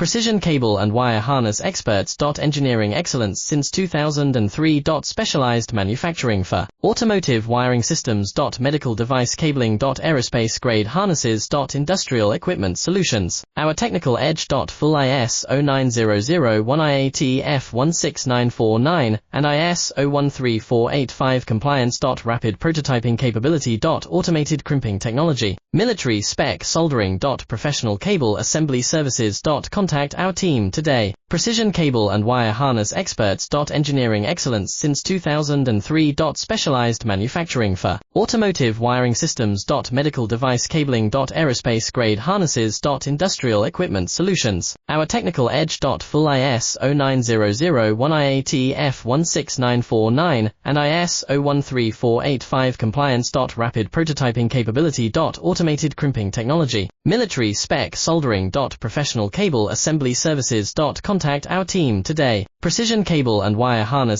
Precision cable and wire harness experts. Engineering excellence since 2003. Specialized manufacturing for automotive wiring systems. Medical device cabling. Aerospace grade harnesses. Industrial equipment solutions. Our technical edge. Full ISO 9001 IAT F16949 and ISO 13485 compliance. Rapid prototyping capability. Automated crimping technology. Military spec soldering. Professional cable assembly services. Contact our team today. Precision cable and wire harness experts. Engineering excellence since 2003. Specialized manufacturing for automotive wiring systems. Medical device cabling. Aerospace grade harnesses. Industrial equipment solutions. Our technical edge. Full ISO 9001 IAT F16949 and ISO 13485 compliance. Rapid prototyping capability. Automated crimping technology. Military spec soldering. Professional cable assembly services. Contact our team today. Precision cable and wire harness